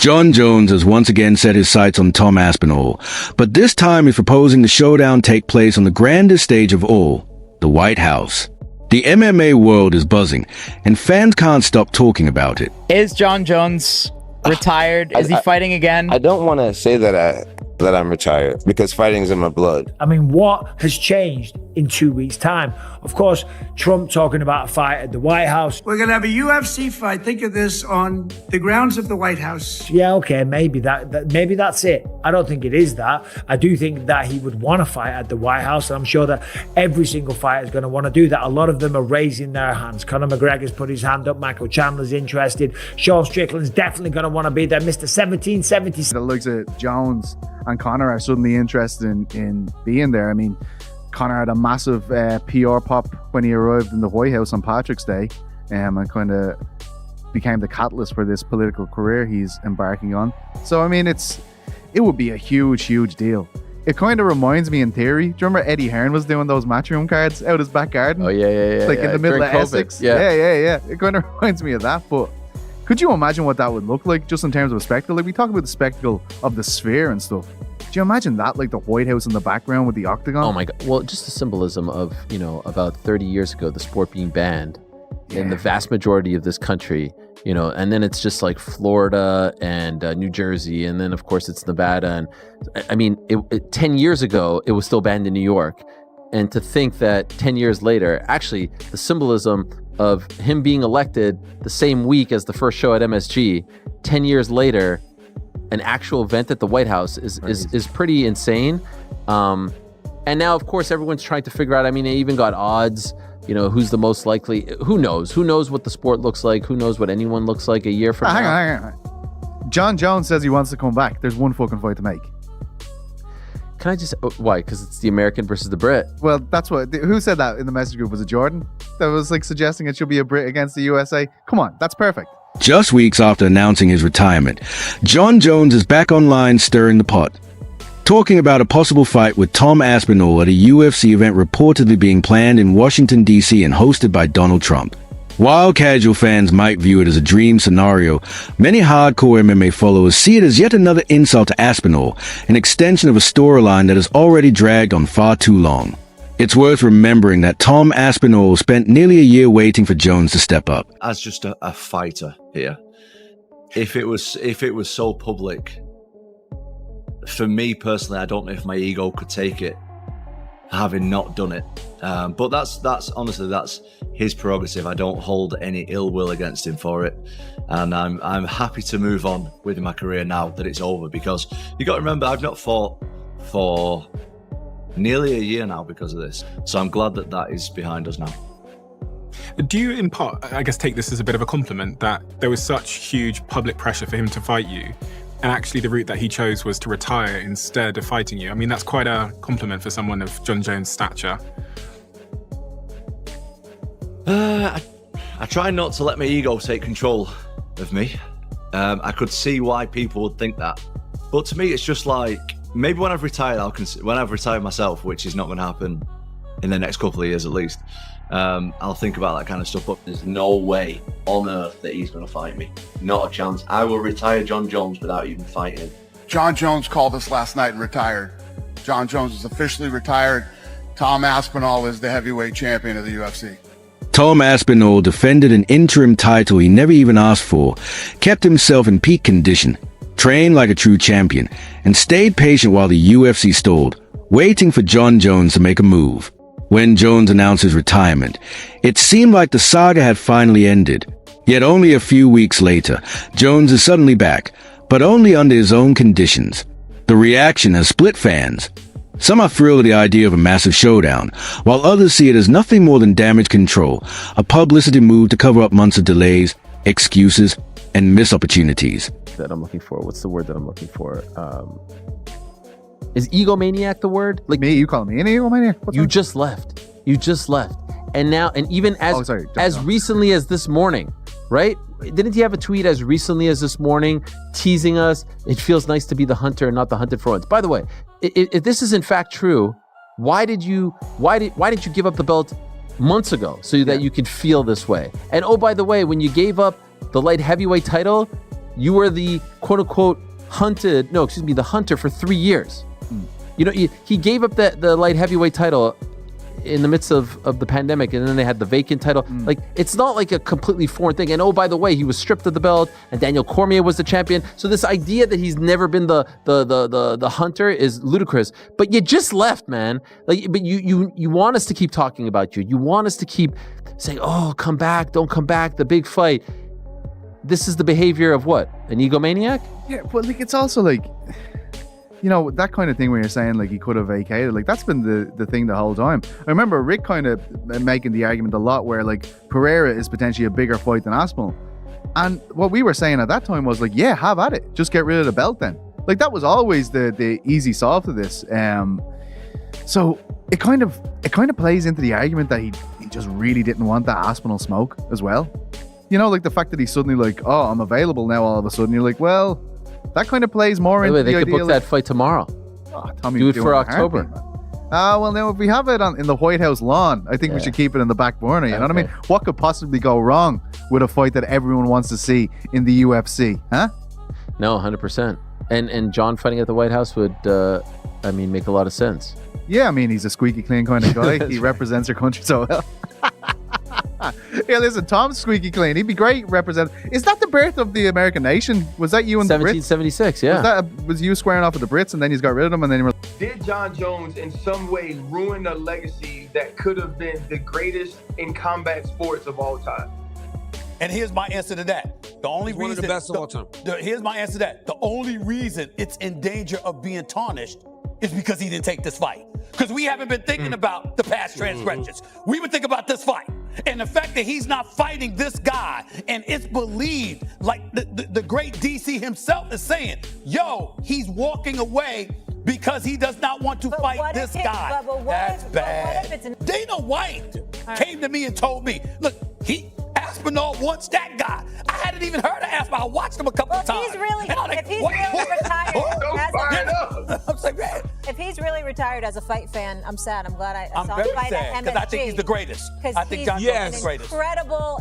Jon Jones has once again set his sights on Tom Aspinall, but this time he's proposing the showdown take place on the grandest stage of all, the White House. The MMA world is buzzing, and fans can't stop talking about it. Is Jon Jones retired? Is he fighting again? I don't want to say that I'm retired because fighting's in my blood. I mean, what has changed in 2 weeks' time? Of course, Trump talking about a fight at the White House. We're going to have a UFC fight. Think of this on the grounds of the White House. Yeah, okay, maybe maybe that's it. I don't think it is that. I do think that he would want to fight at the White House, and I'm sure that every single fighter is going to want to do that. A lot of them are raising their hands. Conor McGregor's put his hand up. Michael Chandler's interested. Sean Strickland's definitely going to want to be there. Mr. 1776. It looks at Jones and Conor are suddenly interested in being there. I mean, Conor had a massive PR pop when he arrived in the White House on Patrick's Day, and kind of became the catalyst for this political career he's embarking on. So, I mean, it would be a huge, huge deal. It kind of reminds me in theory. Do you remember Eddie Hearn was doing those matchroom cards out his back garden? Oh, yeah. Like in the middle During of COVID. Essex. Yeah. It kind of reminds me of that, but could you imagine what that would look like just in terms of a spectacle? Like, we talk about the spectacle of the sphere and stuff. Do you imagine that, like the White House in the background with the octagon? Oh my God. Well, just the symbolism of, about 30 years ago, the sport being banned in the vast majority of this country, and then it's just like Florida and New Jersey. And then of course it's Nevada. And I mean, 10 years ago, it was still banned in New York. And to think that 10 years later, actually the symbolism of him being elected the same week as the first show at MSG, 10 years later, an actual event at the White House is pretty insane. And now, of course, everyone's trying to figure out, I mean, they even got odds, who's the most likely. Who knows? Who knows what the sport looks like? Who knows what anyone looks like a year from now? Hang on. Jon Jones says he wants to come back. There's one fucking fight to make. Can I just, why? Because it's the American versus the Brit. Well, that's who said that in the message group? Was it Jordan? That was like suggesting it should be a Brit against the USA? Come on, that's perfect. Just weeks after announcing his retirement, Jon Jones is back online stirring the pot, talking about a possible fight with Tom Aspinall at a UFC event reportedly being planned in Washington, D.C. and hosted by Donald Trump. While casual fans might view it as a dream scenario, many hardcore MMA followers see it as yet another insult to Aspinall, an extension of a storyline that has already dragged on far too long. It's worth remembering that Tom Aspinall spent nearly a year waiting for Jones to step up. As just a fighter here, if it was so public, for me personally, I don't know if my ego could take it, having not done it. But that's honestly, that's his prerogative. I don't hold any ill will against him for it, and I'm happy to move on with my career now that it's over. Because you got to remember, I've not fought for nearly a year now because of this, so I'm glad that is behind us now. Do you, in part, I guess, take this as a bit of a compliment that there was such huge public pressure for him to fight you, and actually the route that he chose was to retire instead of fighting you? I mean, that's quite a compliment for someone of Jon Jones' stature. I try not to let my ego take control of me. I could see why people would think that, but to me, it's just like, maybe when I've retired, when I've retired myself, which is not going to happen in the next couple of years at least, I'll think about that kind of stuff. But there's no way on earth that he's going to fight me. Not a chance. I will retire Jon Jones without even fighting him. Jon Jones called us last night and retired. Jon Jones is officially retired. Tom Aspinall is the heavyweight champion of the UFC. Tom Aspinall defended an interim title he never even asked for, kept himself in peak condition, trained like a true champion, and stayed patient while the UFC stalled, waiting for Jon Jones to make a move. When Jones announced his retirement, it seemed like the saga had finally ended. Yet only a few weeks later, Jones is suddenly back, but only under his own conditions. The reaction has split fans. Some are thrilled at the idea of a massive showdown, while others see it as nothing more than damage control, a publicity move to cover up months of delays, excuses, and missed opportunities. That I'm looking for. What's the word that I'm looking for? Is egomaniac the word? Like me, you call me an egomaniac? You just left. You just left. And now, and even as recently as this morning, right? Didn't he have a tweet as recently as this morning teasing us? It feels nice to be the hunter and not the hunted for once. By the way, if this is in fact true, why did you give up the belt months ago so that you could feel this way? And oh, by the way, when you gave up the light heavyweight title, You were the quote unquote the hunter for 3 years. You know, he gave up the light heavyweight title in the midst of the pandemic, and then they had the vacant title. Like, it's not like a completely foreign thing. And oh, by the way, he was stripped of the belt, and Daniel Cormier was the champion. So this idea that he's never been the hunter is ludicrous. But you just left, man. Like, but you want us to keep talking about you. You want us to keep saying, oh, come back, don't come back, the big fight. This is the behavior of what? An egomaniac? Yeah, but like, it's also like, you know, that kind of thing where you're saying like he could have vacated, like that's been the thing the whole time. I remember Rick kind of making the argument a lot where like Pereira is potentially a bigger fight than Aspinall. And what we were saying at that time was like, yeah, have at it. Just get rid of the belt then. Like that was always the easy solve to this. So it kind of plays into the argument that he just really didn't want that Aspinall smoke as well. You know, like the fact that he's suddenly like, oh, I'm available now all of a sudden. You're like, well, that kind of plays more into the idea. They could book that fight tomorrow. Oh, Tommy, do it for October. Well, now if we have it in the White House lawn, I think we should keep it in the back burner. You know what I mean? What could possibly go wrong with a fight that everyone wants to see in the UFC? Huh? No, 100%. And John fighting at the White House would, make a lot of sense. Yeah, I mean, he's a squeaky clean kind of guy. He represents our country so well. Yeah, listen, Tom's squeaky clean. He'd be great represent. Is that the birth of the American nation? Was that you and the Brits? 1776, yeah. Was you squaring off with the Brits and then he's got rid of them and then you were... Did Jon Jones in some way ruin a legacy that could have been the greatest in combat sports of all time? And here's my answer to that. The only reason... one of the best of all time. Here's my answer to that. The only reason it's in danger of being tarnished is because he didn't take this fight. Because we haven't been thinking about the past transgressions. We've been thinking about this fight. And the fact that he's not fighting this guy, and it's believed, like the great DC himself is saying, yo, he's walking away because he does not want to fight this guy. That's bad. Dana White came to me and told me, look, Aspinall wants that guy. I hadn't even heard of Aspinall. I watched him a couple of times. If he's really retired, if he's really retired as a fight fan, I'm sad. I'm glad I saw him fight at MSG. Because I think he's the greatest. I think Jon Jones is the greatest.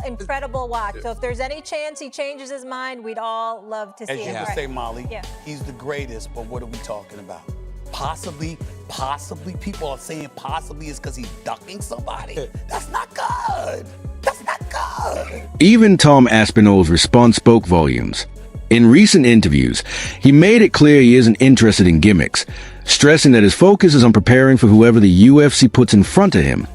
Incredible watch. So if there's any chance he changes his mind, we'd all love to see it. As you say, Molly, he's the greatest, but what are we talking about? Possibly, people are saying possibly is because he's ducking somebody. That's not good. That's not good. Even Tom Aspinall's response spoke volumes. In recent interviews, he made it clear he isn't interested in gimmicks, stressing that his focus is on preparing for whoever the UFC puts in front of him,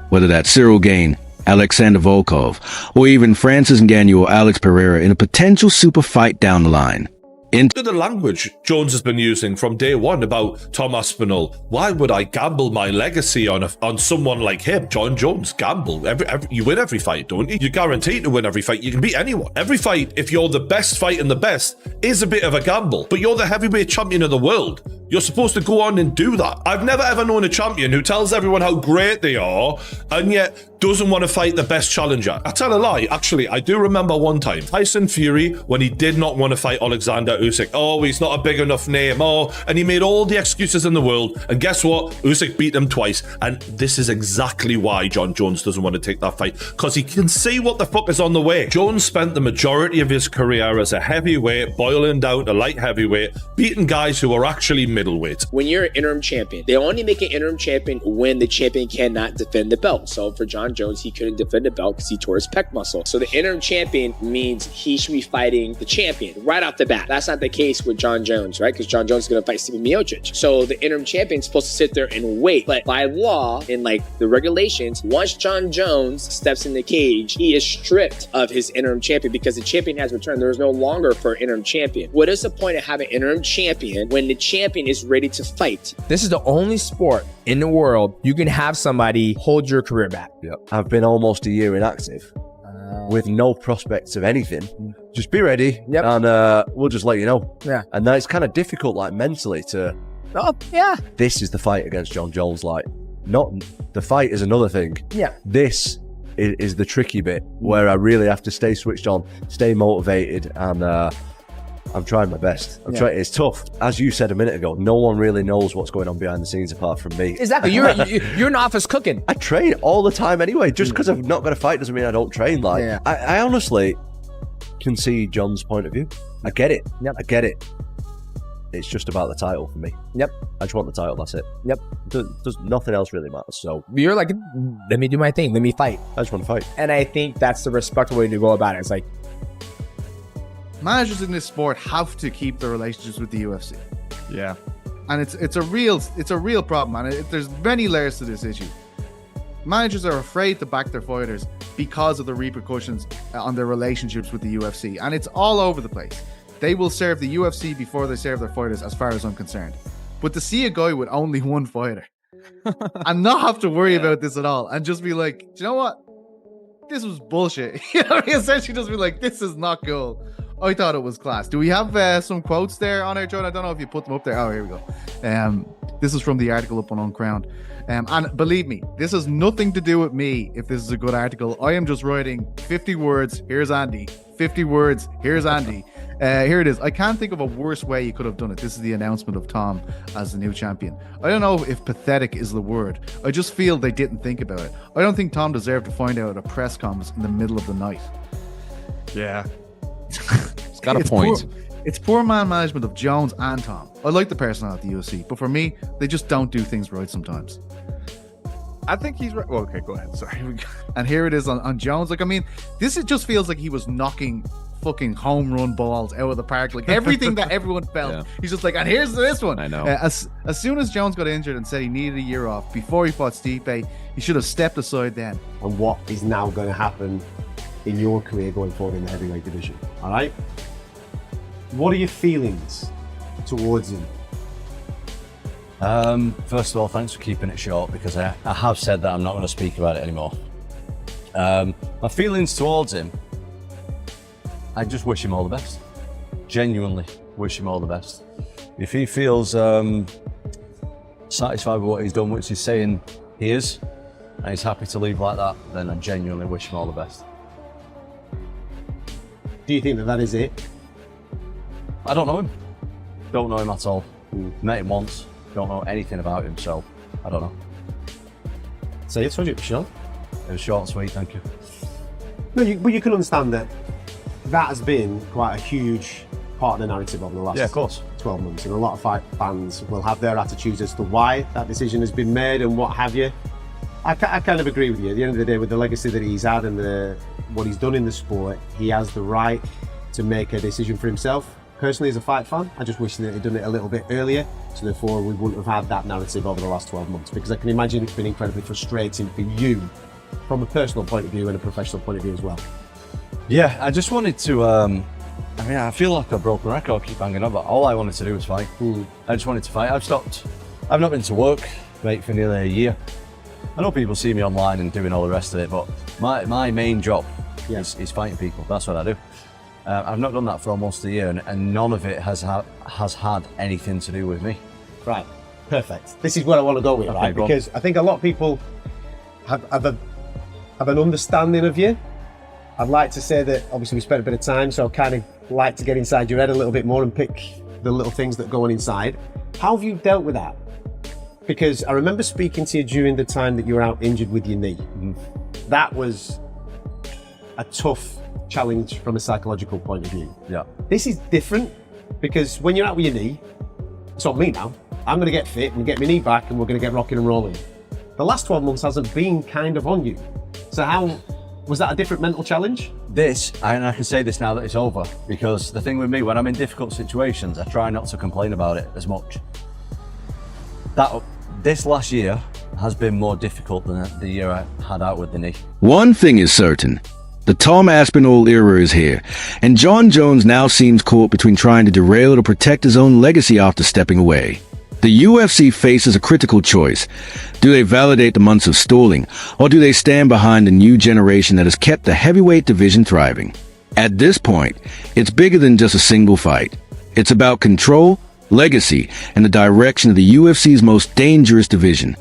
whether that's Cyril Gane, Alexander Volkov, or even Francis Ngannou or Alex Pereira in a potential super fight down the line. The language Jones has been using from day one about Tom Aspinall. Why would I gamble my legacy on someone like him? Jon Jones, gamble. You win every fight, don't you? You're guaranteed to win every fight. You can beat anyone. Every fight, if you're the best fighting the best, is a bit of a gamble. But you're the heavyweight champion of the world. You're supposed to go on and do that. I've never ever known a champion who tells everyone how great they are and yet doesn't want to fight the best challenger. I tell a lie. Actually, I do remember one time, Tyson Fury, when he did not want to fight Alexander Usyk. Oh, he's not a big enough name. Oh, and he made all the excuses in the world. And guess what? Usyk beat him twice. And this is exactly why Jon Jones doesn't want to take that fight. Because he can see what the fuck is on the way. Jones spent the majority of his career as a heavyweight, boiling down to light heavyweight, beating guys who are actually middleweight. When you're an interim champion, they only make an interim champion when the champion cannot defend the belt. So for Jon Jones, he couldn't defend the belt because he tore his pec muscle. So the interim champion means he should be fighting the champion right off the bat. That's not the case with Jon Jones, right? Because Jon Jones is going to fight Stipe Miocic. So the interim champion is supposed to sit there and wait. But by law, in like the regulations, once Jon Jones steps in the cage, he is stripped of his interim champion because the champion has returned. There is no longer for interim champion. What is the point of having an interim champion when the champion is ready to fight? This is the only sport in the world you can have somebody hold your career back. Yep. I've been almost a year inactive with no prospects of anything. Just be ready, and we'll just let you know. Yeah. And then it's kind of difficult, like mentally, to. Oh yeah. This is the fight against Jon Jones. Like, not the fight is another thing. Yeah. This is the tricky bit where I really have to stay switched on, stay motivated, and I'm trying my best. I'm trying. It's tough. As you said a minute ago, no one really knows what's going on behind the scenes apart from me. Exactly. You're in office cooking. I train all the time anyway. Just because I've not got a fight doesn't mean I don't train. Like, I honestly can see Jon's point of view. I get it. Yep. I get it. It's just about the title for me. Yep. I just want the title, that's it. Yep. Does nothing else really matters. So you're like, let me do my thing. Let me fight. I just want to fight. And I think that's the respectful way to go about it. It's like, managers in this sport have to keep their relationships with the UFC. Yeah. And it's a real problem, and there's many layers to this issue. Managers are afraid to back their fighters because of the repercussions on their relationships with the UFC, and it's all over the place. They will serve the UFC before they serve their fighters, as far as I'm concerned. But to see a guy with only one fighter and not have to worry about this at all, and just be like, do you know what? This was bullshit. You know, essentially just be like, this is not cool. I thought it was class. Do we have some quotes there on our John? I don't know if you put them up there. Oh, here we go. This is from the article up on Uncrowned. And believe me, this has nothing to do with me if this is a good article. I am just writing 50 words. Here's Andy. 50 words. Here's Andy. Here it is. I can't think of a worse way you could have done it. This is the announcement of Tom as the new champion. I don't know if pathetic is the word. I just feel they didn't think about it. I don't think Tom deserved to find out at a press conference in the middle of the night. Yeah. It's got a point. It's poor man management of Jones and Tom. I like the personnel at the UFC, but for me, they just don't do things right sometimes. I think he's right. Well, okay, go ahead. Sorry. And here it is on Jones. Like, I mean, just feels like he was knocking fucking home run balls out of the park. Like everything that everyone felt. Yeah. He's just like, and here's this one. I know. As soon as Jones got injured and said he needed a year off before he fought Stipe, he should have stepped aside then. And what is now going to happen in your career going forward in the heavyweight division? All right. What are your feelings towards him? First of all, thanks for keeping it short, because I have said that I'm not going to speak about it anymore. My feelings towards him, I just wish him all the best. Genuinely wish him all the best. If he feels satisfied with what he's done, which he's saying he is, and he's happy to leave like that, then I genuinely wish him all the best. Do you think that is it? I don't know him. Don't know him at all. Met him once. Don't know anything about him, so I don't know. So it's short. It was short and sweet, thank you. No, but you can understand that has been quite a huge part of the narrative over the last 12 months, and a lot of fight fans will have their attitudes as to why that decision has been made and what have you. I kind of agree with you. At the end of the day, with the legacy that he's had and what he's done in the sport, he has the right to make a decision for himself. Personally, as a fight fan, I just wish that he'd done it a little bit earlier, so therefore we wouldn't have had that narrative over the last 12 months, because I can imagine it's been incredibly frustrating for you from a personal point of view and a professional point of view as well. Yeah, I just wanted to, I feel like a broken record, I keep hanging on, but all I wanted to do was fight. I just wanted to fight. I've not been to work, mate, for nearly a year. I know people see me online and doing all the rest of it, but my main job is fighting people. That's what I do. I've not done that for almost a year, and none of it has had anything to do with me. Right, perfect. This is where I want to go with, right? Because I think a lot of people have an understanding of you. I'd like to say that obviously we spent a bit of time, so I kind of like to get inside your head a little bit more and pick the little things that go on inside. How have you dealt with that? Because I remember speaking to you during the time that you were out injured with your knee. That was a tough challenge from a psychological point of view. Yeah. This is different, because when you're out with your knee, it's on me now. I'm going to get fit and get my knee back, and we're going to get rocking and rolling. The last 12 months hasn't been kind of on you. So how was that a different mental challenge? And I can say this now that it's over, because the thing with me, when I'm in difficult situations, I try not to complain about it as much. This last year has been more difficult than the year I had out with the knee. One thing is certain. The Tom Aspinall era is here, and Jon Jones now seems caught between trying to derail or protect his own legacy after stepping away. The UFC faces a critical choice. Do they validate the months of stalling, or do they stand behind a new generation that has kept the heavyweight division thriving? At this point, it's bigger than just a single fight. It's about control, legacy, and the direction of the UFC's most dangerous division.